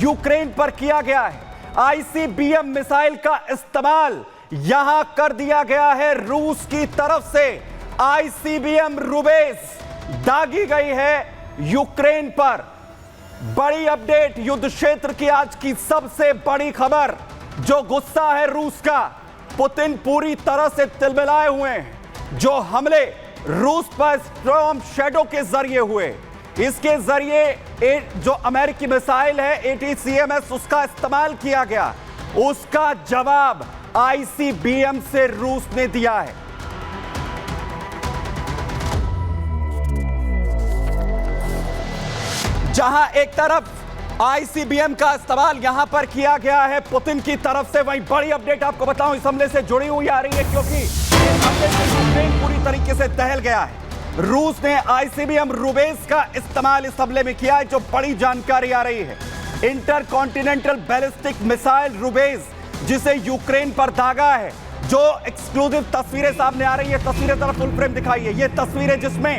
Ukraine पर किया गया है। आईसीबीएम मिसाइल का इस्तेमाल यहां कर दिया गया है रूस की तरफ से। आईसीबीएम रुबेस दागी गई है यूक्रेन पर। बड़ी अपडेट, युद्ध क्षेत्र की आज की सबसे बड़ी खबर। जो गुस्सा है रूस का, पुतिन पूरी तरह से तिलमिलाए हुए हैं। जो हमले रूस पर स्टॉर्म शैडो के जरिए हुए, इसके जरिए जो अमेरिकी मिसाइल है ATACMS उसका इस्तेमाल किया गया, उसका जवाब आईसीबीएम से रूस ने दिया है। जहां एक तरफ आईसीबीएम का इस्तेमाल यहां पर किया गया है पुतिन की तरफ से, वहीं बड़ी अपडेट आपको बताऊं इस हमले से जुड़ी हुई आ रही है, क्योंकि इस हमले से यूक्रेन पूरी तरीके से दहल गया है। रूस ने आईसीबीएम रुबेस का इस्तेमाल इस हमले में किया है। जो बड़ी जानकारी आ रही है, इंटरकॉन्टिनेंटल बैलिस्टिक मिसाइल रुबेस जिसे यूक्रेन पर दागा है। जो एक्सक्लूसिव तस्वीरें सामने आ रही है, तस्वीरें जरा फुल फ्रेम दिखाइए। ये तस्वीरें जिसमें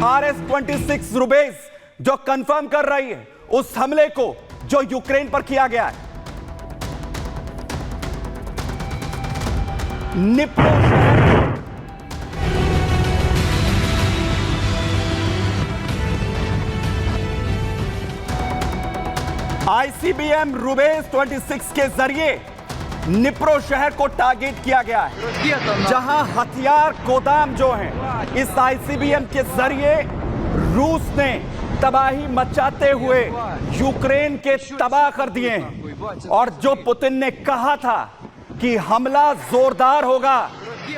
RS-26 रुबेस जो कंफर्म कर रही है उस हमले को जो यूक्रेन पर किया गया है। निप्रो आईसीबीएम रुबेस 26 के जरिए निप्रो शहर को टारगेट किया गया है, जहां हथियार गोदाम जो हैं इस आईसीबीएम के जरिए रूस ने तबाही मचाते हुए यूक्रेन के तबाह कर दिए हैं। और जो पुतिन ने कहा था कि हमला जोरदार होगा,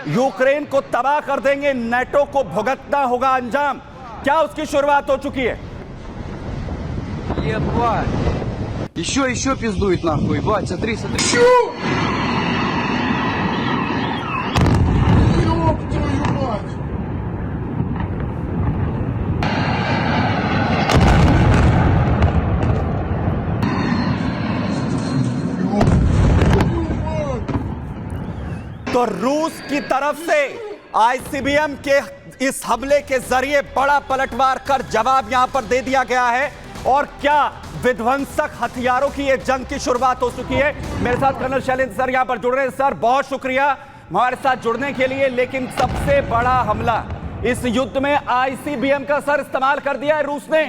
यूक्रेन को तबाह कर देंगे, नेटो को भुगतना होगा अंजाम, क्या उसकी शुरुआत हो चुकी है? Еще пиздует нахуй, бать, смотри. Ёб твою мать! तो रूस की तरफ से आईसीबीएम के इस हमले के जरिए बड़ा पलटवार कर जवाब यहां पर दे दिया गया है। और क्या विध्वंसक हथियारों की यह जंग की शुरुआत हो चुकी है। मेरे साथ कर्नल शैलेंद्र सर यहां पर जुड़ रहे हैं। सर, बहुत शुक्रिया हमारे साथ जुड़ने के लिए। लेकिन सबसे बड़ा हमला इस युद्ध में आईसीबीएम का सर इस्तेमाल कर दिया है रूस ने।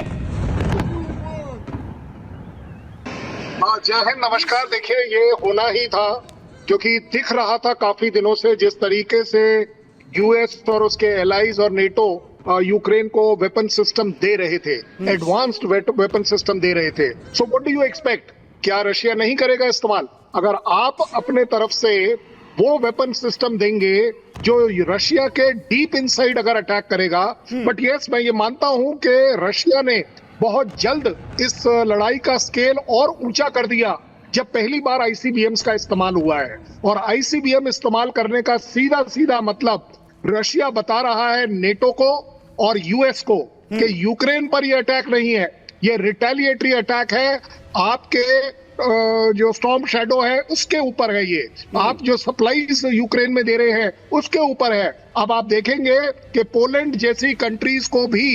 जय हिंद, नमस्कार। देखिए, ये होना ही था, क्योंकि दिख रहा था काफी दिनों से जिस तरीके से यूएस और उसके एलाइज और नेटो यूक्रेन को वेपन सिस्टम दे रहे थे, एडवांस्ड वेपन सिस्टम दे रहे थे। So what do you expect? क्या रशिया नहीं करेगा इस्तेमाल? अगर आप अपने तरफ से वो वेपन सिस्टम देंगे जो रशिया के डीप इनसाइड अगर अटैक करेगा, बट यस, मैं ये मानता हूं कि रशिया ने बहुत जल्द इस लड़ाई का स्केल और ऊंचा कर दिया जब पहली बार आईसीबीएम्स का इस्तेमाल हुआ है। और आईसीबीएम इस्तेमाल करने का सीधा सीधा मतलब रशिया बता रहा है नेटो को और यूएस को कि यूक्रेन पर यह अटैक नहीं है, यह रिटेलिएटरी अटैक है। आपके जो स्टॉर्म शैडो है उसके ऊपर है, ये आप जो सप्लाईज यूक्रेन में दे रहे हैं उसके ऊपर है। अब आप देखेंगे कि पोलैंड जैसी कंट्रीज को भी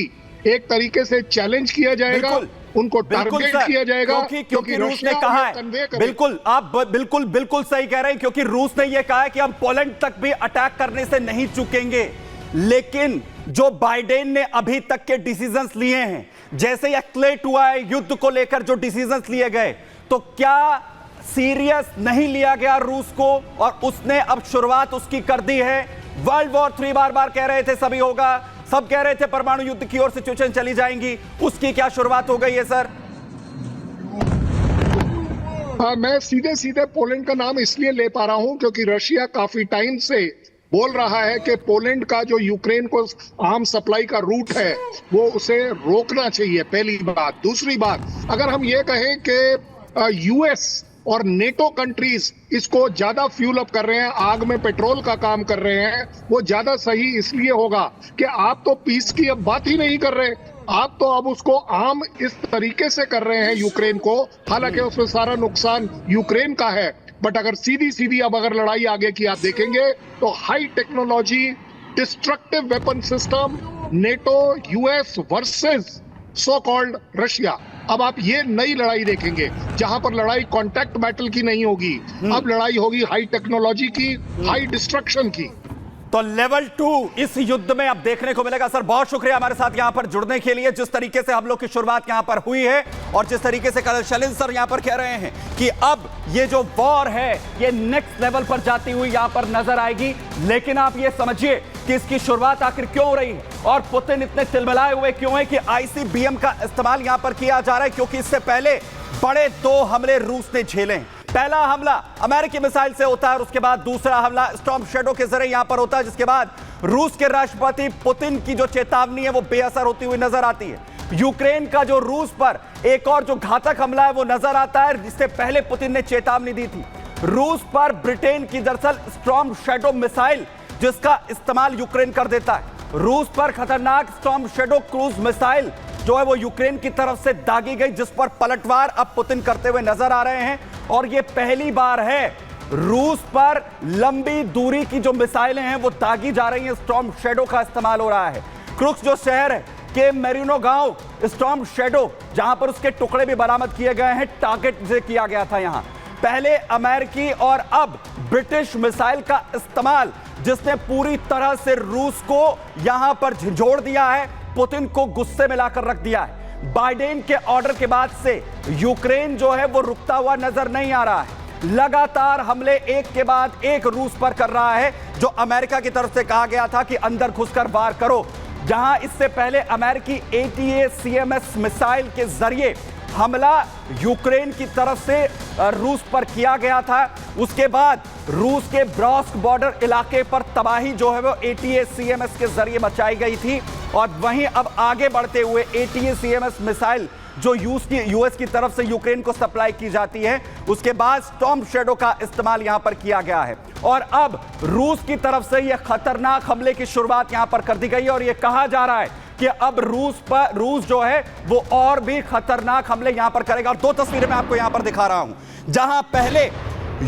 एक तरीके से चैलेंज किया जाएगा, उनको टारगेट किया जाएगा, क्योंकि रूस ने कहा है। बिल्कुल, आप बिल्कुल सही कह रहे हैं, क्योंकि रूस ने यह कहा है कि हम पोलैंड तक भी अटैक करने से नहीं चूकेंगे। लेकिन जो बाइडेन ने अभी तक के डिसीजंस लिए हैं, जैसे एक्लेट हुआ है युद्ध को लेकर जो डिसीजंस लिए गए, तो क्या सीरियस नहीं लिया गया रूस को? और उसने अब शुरुआत उसकी कर दी है। वर्ल्ड वॉर 3 बार कह रहे थे सभी होगा, सब कह रहे थे परमाणु युद्ध की ओर सिचुएशन चली जाएंगी, उसकी क्या शुरुआत हो गई है सर? मैं सीधे सीधे पोलैंड का नाम इसलिए ले पा रहा हूं क्योंकि रशिया काफी टाइम से बोल रहा है कि पोलैंड का जो यूक्रेन को आर्म सप्लाई का रूट है वो उसे रोकना चाहिए, पहली बात। दूसरी बात, अगर हम ये कहें कि यूएस और नेटो कंट्रीज इसको ज्यादा फ्यूल अप कर रहे हैं, आग में पेट्रोल का काम कर रहे हैं, वो ज्यादा सही इसलिए होगा कि आप तो पीस की अब बात ही नहीं कर रहे, आप तो अब उसको आम इस तरीके से कर रहे हैं यूक्रेन को। हालांकि उसमें सारा नुकसान यूक्रेन का है, बट अगर सीधी अब अगर लड़ाई आगे की आप देखेंगे तो high technology destructive weapon system NATO US versus so called Russia, अब आप ये नई लड़ाई देखेंगे जहां पर लड़ाई कॉन्टैक्ट बैटल की नहीं होगी, अब लड़ाई होगी हाई टेक्नोलॉजी की, हाई डिस्ट्रक्शन की। तो लेवल 2 इस युद्ध में अब देखने को मिलेगा। सर बहुत शुक्रिया हमारे साथ यहां पर जुड़ने के लिए। जिस तरीके से हम लोग की शुरुआत यहां पर हुई है और जिस तरीके से कर्नल शैलेंद्र सर यहां पर कह रहे हैं कि अब ये जो वॉर है ये नेक्स्ट लेवल पर जाती हुई यहां पर नजर आएगी, लेकिन आप ये समझिए कि इसकी शुरुआत आखिर क्यों हो रही है और पुतिन इतने तिलमिलाए हुए क्यों है कि आईसीबीएम का इस्तेमाल यहां पर किया जा रहा है, क्योंकि इससे पहले बड़े 2 हमले रूस ने झेले हैं। पहला हमला अमेरिकी मिसाइल से होता है और उसके बाद दूसरा हमला स्टॉर्म शैडो के जरिए यहां पर होता है, जिसके बाद रूस के राष्ट्रपति पुतिन की जो चेतावनी है वो बेअसर होती हुई नजर आती है। यूक्रेन का जो रूस पर एक और जो घातक हमला है वो नजर आता है, जिससे पहले पुतिन ने चेतावनी दी थी। रूस पर ब्रिटेन की दरअसल स्टॉर्म शैडो मिसाइल जिसका इस्तेमाल यूक्रेन कर देता है। रूस पर खतरनाक स्टॉर्म शैडो क्रूज मिसाइल जो है वो यूक्रेन की तरफ से दागी गई, जिस पर पलटवार अब पुतिन करते हुए नजर आ रहे हैं। और ये पहली बार है रूस पर लंबी दूरी की जो मिसाइलें हैं वो दागी जा रही हैं, स्टॉर्म शैडो का इस्तेमाल हो रहा है। क्रुक्स जो शहर है के मेरिनो गांव स्टॉर्म शैडो जहां पर उसके टुकड़े भी बरामद किए गए हैं, टारगेट से किया गया था। यहां पहले अमेरिकी और अब ब्रिटिश मिसाइल का इस्तेमाल, जिसने पूरी तरह से रूस को यहां पर झिझोड़ दिया है, पुतिन को गुस्से में लाकर रख दिया है। बाइडेन के ऑर्डर के बाद से यूक्रेन जो है वो रुकता हुआ नजर नहीं आ रहा है, लगातार हमले एक के बाद एक रूस पर कर रहा है, जो अमेरिका की तरफ से कहा गया था कि अंदर घुसकर वार करो। जहां इससे पहले अमेरिकी ATACMS मिसाइल के जरिए हमला यूक्रेन की तरफ से रूस पर किया गया था, उसके बाद रूस के ब्रॉस्क बॉर्डर इलाके पर तबाही जो है वो ATACMS के जरिए मचाई गई थी। और वहीं अब आगे बढ़ते हुए ATACMS मिसाइल जो यूएस की तरफ से यूक्रेन को सप्लाई की जाती है, उसके बाद स्टॉर्म शैडो का इस्तेमाल यहां पर किया गया है। और अब रूस की तरफ से यह खतरनाक हमले की शुरुआत यहां पर कर दी गई है और यह कहा जा रहा है कि अब रूस जो है वो और भी खतरनाक हमले यहां पर करेगा। और 2 तस्वीरें मैं आपको यहां पर दिखा रहा हूं, जहां पहले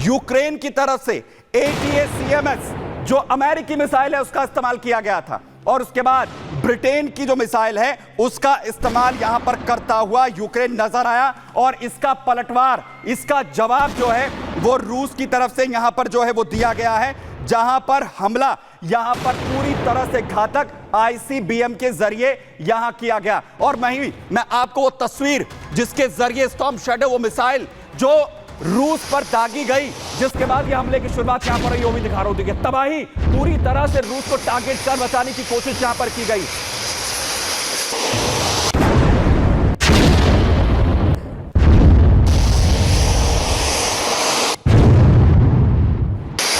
यूक्रेन की तरफ से ATACMS जो अमेरिकी मिसाइल है उसका इस्तेमाल किया गया था, और उसके बाद ब्रिटेन की जो मिसाइल है उसका इस्तेमाल यहां पर करता हुआ यूक्रेन नजर आया। और इसका पलटवार, इसका जवाब जो है वो रूस की तरफ से यहां पर जो है वो दिया गया है, जहां पर हमला यहां पर पूरी तरह से घातक ICBM के जरिए यहां किया गया। और मैं आपको वो तस्वीर जिसके जरिए स्टॉर्म शैडो वो मिसाइल जो रूस पर दागी गई, जिसके बाद यह हमले की शुरुआत यहां पर भी दिखा रहा हूं। तबाही पूरी तरह से रूस को टारगेट कर बचाने की कोशिश यहां पर की गई।